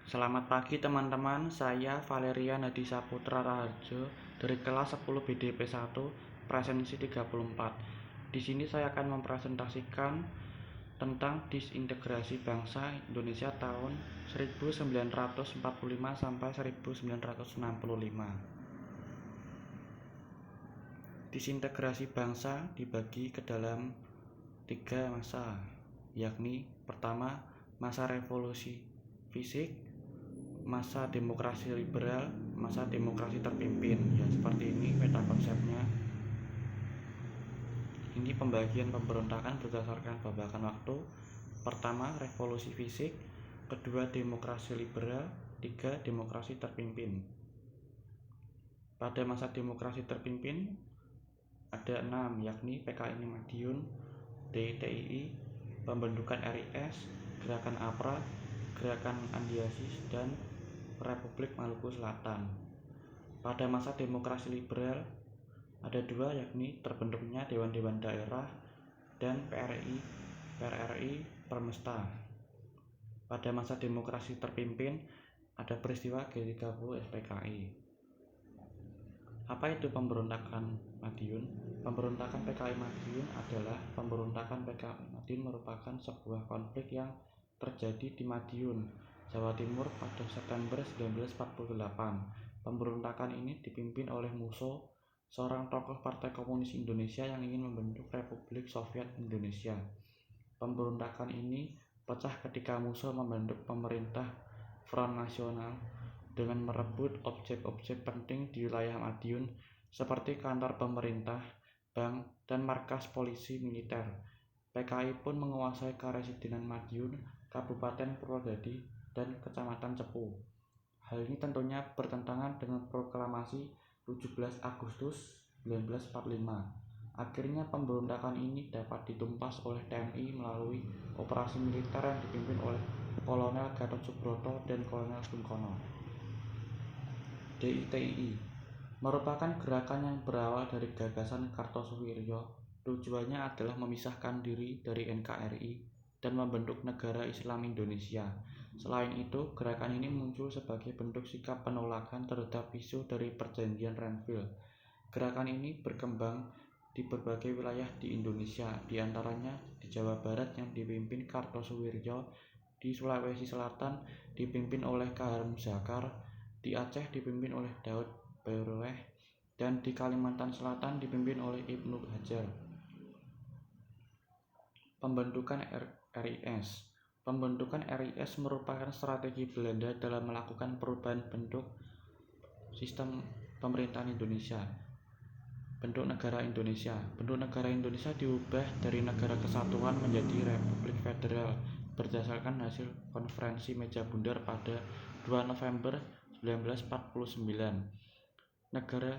Selamat pagi teman-teman, saya Valeria Nadi Saputra Raharjo dari kelas 10 BDP 1, presensi 34. Di sini saya akan mempresentasikan tentang disintegrasi bangsa Indonesia tahun 1945 sampai 1965. Disintegrasi bangsa dibagi ke dalam 3 masa, yakni pertama masa revolusi fisik, masa demokrasi liberal, masa demokrasi terpimpin. Ya, seperti ini peta konsepnya. Ini pembagian pemberontakan berdasarkan babakan waktu. Pertama, revolusi fisik, kedua, demokrasi liberal, tiga, demokrasi terpimpin. Pada masa demokrasi terpimpin ada 6, yakni PKI Madiun, DITII, pembentukan RIS, Gerakan APRA, Gerakan Andiasis, dan Republik Maluku Selatan. Pada masa demokrasi liberal ada 2, yakni terbentuknya Dewan-Dewan Daerah dan PRRI Permesta. Pada masa demokrasi terpimpin ada peristiwa G30 SPKI. Apa itu pemberontakan Madiun? Pemberontakan PKI Madiun adalah pemberontakan PKI Madiun merupakan sebuah konflik yang terjadi di Madiun, Jawa Timur pada September 1948. Pemberontakan ini dipimpin oleh Musso, seorang tokoh Partai Komunis Indonesia yang ingin membentuk Republik Soviet Indonesia. Pemberontakan ini pecah ketika Musso membentuk pemerintah Front Nasional dengan merebut objek-objek penting di wilayah Madiun seperti kantor pemerintah, bank, dan markas polisi militer. PKI pun menguasai Karesidenan Madiun, Kabupaten Purwodadi, dan Kecamatan Cepu. Hal ini tentunya bertentangan dengan proklamasi 17 Agustus 1945. Akhirnya pemberontakan ini dapat ditumpas oleh TNI melalui operasi militer yang dipimpin oleh Kolonel Gatot Subroto dan Kolonel Sungkono. DITII merupakan gerakan yang berawal dari gagasan Kartosuwiryo. Tujuannya adalah memisahkan diri dari NKRI dan membentuk negara Islam Indonesia. Selain itu, gerakan ini muncul sebagai bentuk sikap penolakan terhadap isu dari Perjanjian Renville. Gerakan ini berkembang di berbagai wilayah di Indonesia, di antaranya di Jawa Barat yang dipimpin Kartosuwiryo, di Sulawesi Selatan dipimpin oleh Kaharm Zakar, di Aceh dipimpin oleh Daud Bayroleh, dan di Kalimantan Selatan dipimpin oleh Ibnu Hajar. Pembentukan RIS. Pembentukan RIS merupakan strategi Belanda dalam melakukan perubahan bentuk sistem pemerintahan Indonesia. Bentuk negara Indonesia. Bentuk negara Indonesia diubah dari negara kesatuan menjadi Republik Federal berdasarkan hasil konferensi meja bundar pada 2 November 1949. Negara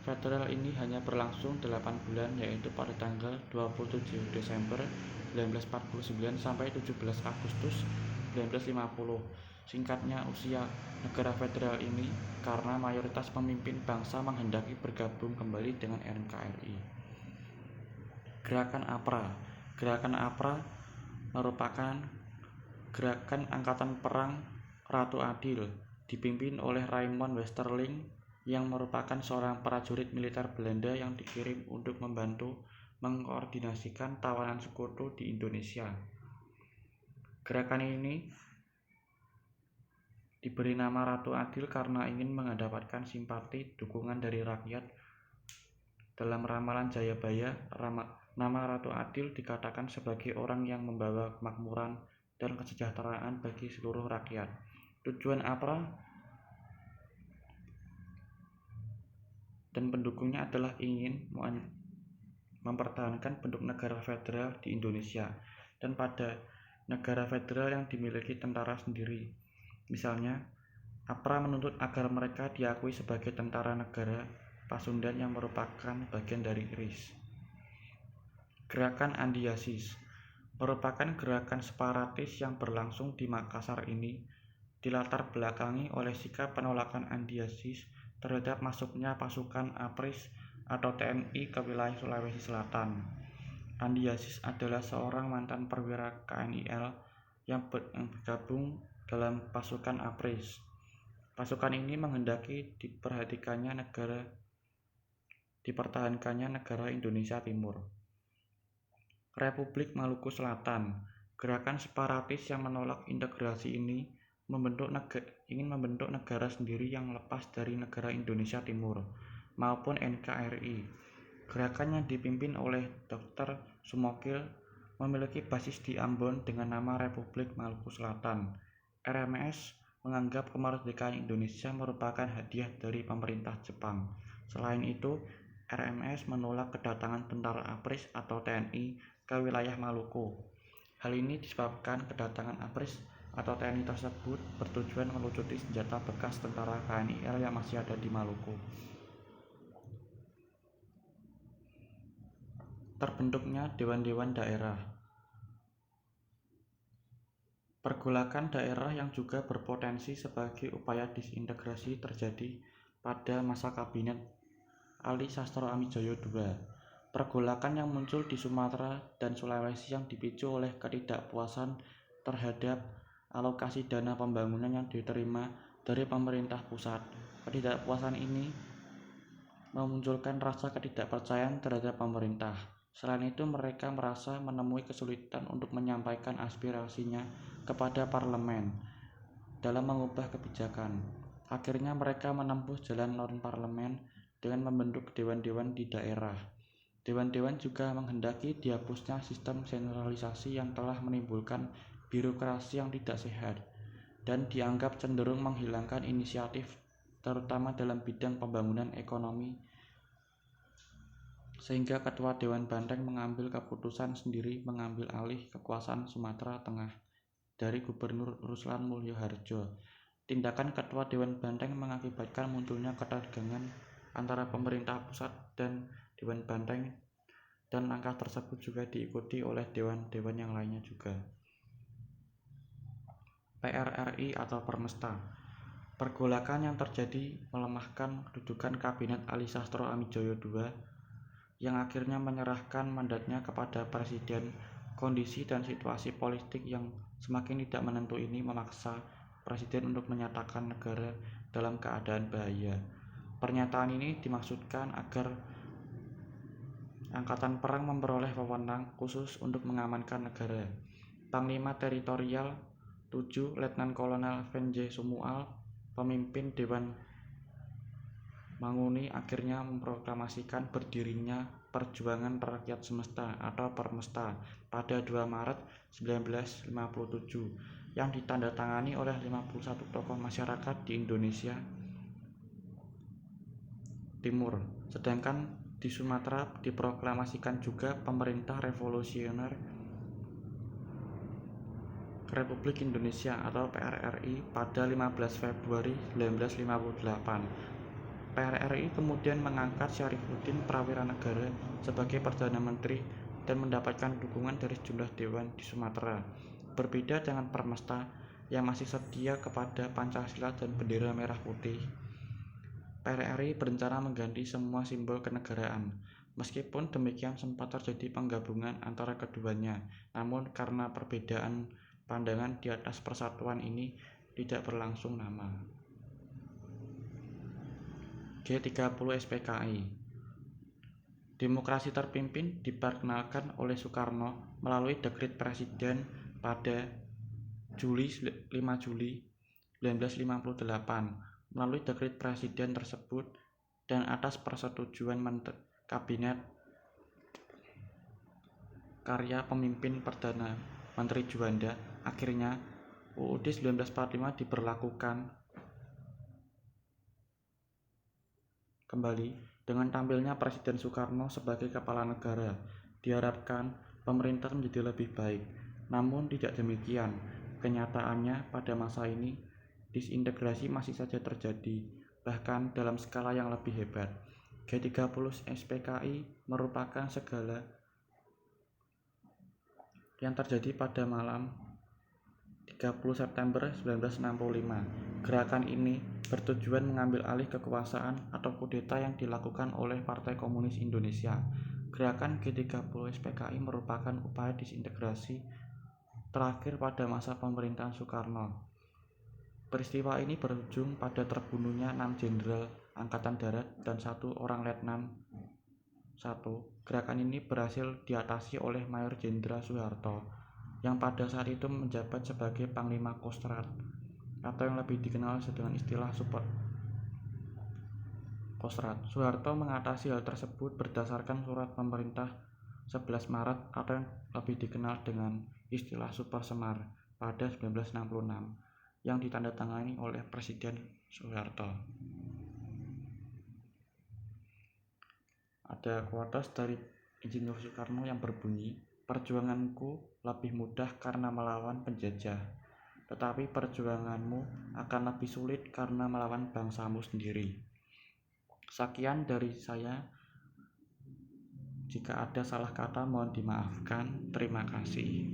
federal ini hanya berlangsung 8 bulan, yaitu pada tanggal 27 Desember 1949 sampai 17 Agustus 1950. Singkatnya usia negara federal ini karena mayoritas pemimpin bangsa menghendaki bergabung kembali dengan NKRI. Gerakan APRA. Gerakan APRA merupakan gerakan angkatan perang Ratu Adil dipimpin oleh Raymond Westerling yang merupakan seorang prajurit militer Belanda yang dikirim untuk membantu mengkoordinasikan tawanan sekutu di Indonesia. Gerakan ini diberi nama Ratu Adil karena ingin mendapatkan simpati dukungan dari rakyat. Dalam ramalan Jayabaya, nama Ratu Adil dikatakan sebagai orang yang membawa kemakmuran dan kesejahteraan bagi seluruh rakyat. Tujuan APRA dan pendukungnya adalah ingin mempertahankan bentuk negara federal di Indonesia dan pada negara federal yang dimiliki tentara sendiri. Misalnya, APRA menuntut agar mereka diakui sebagai tentara negara Pasundan yang merupakan bagian dari RIS. Gerakan Andiasis merupakan gerakan separatis yang berlangsung di Makassar. Ini dilatar belakangi oleh sikap penolakan Andiasis terhadap masuknya pasukan APRIS atau TNI ke wilayah Sulawesi Selatan. Andiasis adalah seorang mantan perwira KNIL yang bergabung dalam pasukan APRIS. Pasukan ini menghendaki dipertahankannya negara Indonesia Timur. Republik Maluku Selatan. Gerakan separatis yang menolak integrasi ini ingin membentuk negara sendiri yang lepas dari negara Indonesia Timur maupun NKRI. Gerakan yang dipimpin oleh Dr. Sumokil memiliki basis di Ambon dengan nama Republik Maluku Selatan. RMS menganggap kemerdekaan Indonesia merupakan hadiah dari pemerintah Jepang. Selain itu, RMS menolak kedatangan tentara APRIS atau TNI ke wilayah Maluku. Hal ini disebabkan kedatangan APRIS atau TNI tersebut bertujuan melucuti senjata bekas tentara KNIL yang masih ada di Maluku. Terbentuknya dewan-dewan daerah. Pergolakan daerah yang juga berpotensi sebagai upaya disintegrasi terjadi pada masa Kabinet Ali Sastro Amijoyo II. Pergolakan yang muncul di Sumatera dan Sulawesi yang dipicu oleh ketidakpuasan terhadap alokasi dana pembangunan yang diterima dari pemerintah pusat. Ketidakpuasan ini memunculkan rasa ketidakpercayaan terhadap pemerintah. Selain itu, mereka merasa menemui kesulitan untuk menyampaikan aspirasinya kepada parlemen dalam mengubah kebijakan. Akhirnya mereka menempuh jalan non-parlemen dengan membentuk dewan-dewan di daerah. Dewan-dewan juga menghendaki dihapusnya sistem sentralisasi yang telah menimbulkan birokrasi yang tidak sehat dan dianggap cenderung menghilangkan inisiatif terutama dalam bidang pembangunan ekonomi, sehingga Ketua Dewan Banteng mengambil keputusan sendiri mengambil alih kekuasaan Sumatera Tengah dari Gubernur Ruslan Mulyo Harjo. Tindakan Ketua Dewan Banteng mengakibatkan munculnya ketegangan antara pemerintah pusat dan Dewan Banteng, dan langkah tersebut juga diikuti oleh dewan-dewan yang lainnya juga. PRRI atau Permesta. Pergolakan yang terjadi melemahkan kedudukan Kabinet Ali Sastro Amijoyo II yang akhirnya menyerahkan mandatnya kepada Presiden. Kondisi dan situasi politik yang semakin tidak menentu ini memaksa Presiden untuk menyatakan negara dalam keadaan bahaya. Pernyataan ini dimaksudkan agar Angkatan Perang memperoleh wewenang khusus untuk mengamankan negara. Panglima Teritorial 7 Letnan Kolonel Venj Sumual, pemimpin Dewan Manguni, akhirnya memproklamasikan berdirinya Perjuangan Rakyat Semesta atau Permesta pada 2 Maret 1957 yang ditandatangani oleh 51 tokoh masyarakat di Indonesia Timur. Sedangkan di Sumatera diproklamasikan juga Pemerintah Revolusioner Republik Indonesia atau PRRI pada 15 Februari 1958. PRRI kemudian mengangkat Syarifuddin Prawiranegara sebagai Perdana Menteri dan mendapatkan dukungan dari sejumlah dewan di Sumatera. Berbeda dengan Permesta yang masih setia kepada Pancasila dan bendera merah putih, PRRI berencana mengganti semua simbol kenegaraan. Meskipun demikian sempat terjadi penggabungan antara keduanya, namun karena perbedaan pandangan di atas persatuan ini tidak berlangsung lama. G30 SPKI. Demokrasi terpimpin diperkenalkan oleh Soekarno melalui dekret Presiden pada 5 Juli 1958. Melalui dekret Presiden tersebut dan atas persetujuan Kabinet karya pemimpin Perdana Menteri Juanda, akhirnya UUD 1945 diberlakukan kembali dengan tampilnya Presiden Soekarno sebagai kepala negara. Diharapkan pemerintah menjadi lebih baik. Namun tidak demikian. Kenyataannya pada masa ini disintegrasi masih saja terjadi, bahkan dalam skala yang lebih hebat. G30 SPKI merupakan segala yang terjadi pada malam 30 September 1965. Gerakan ini bertujuan mengambil alih kekuasaan atau kudeta yang dilakukan oleh Partai Komunis Indonesia. Gerakan G30 SPKI merupakan upaya disintegrasi terakhir pada masa pemerintahan Soekarno. Peristiwa ini berujung pada terbunuhnya 6 jenderal angkatan darat dan 1 orang letnan 1. Gerakan ini berhasil diatasi oleh Mayor Jenderal Soeharto yang pada saat itu menjabat sebagai Panglima Kostrad atau yang lebih dikenal dengan istilah Super Kostrad. Soeharto mengatasi hal tersebut berdasarkan surat pemerintah 11 Maret atau yang lebih dikenal dengan istilah Super Semar pada 1966 yang ditandatangani oleh Presiden Soeharto. Ada quotes dari Insinyur Soekarno yang berbunyi, "Perjuanganku lebih mudah karena melawan penjajah, tetapi perjuanganmu akan lebih sulit karena melawan bangsamu sendiri." Sekian dari saya. Jika ada salah kata mohon dimaafkan. Terima kasih.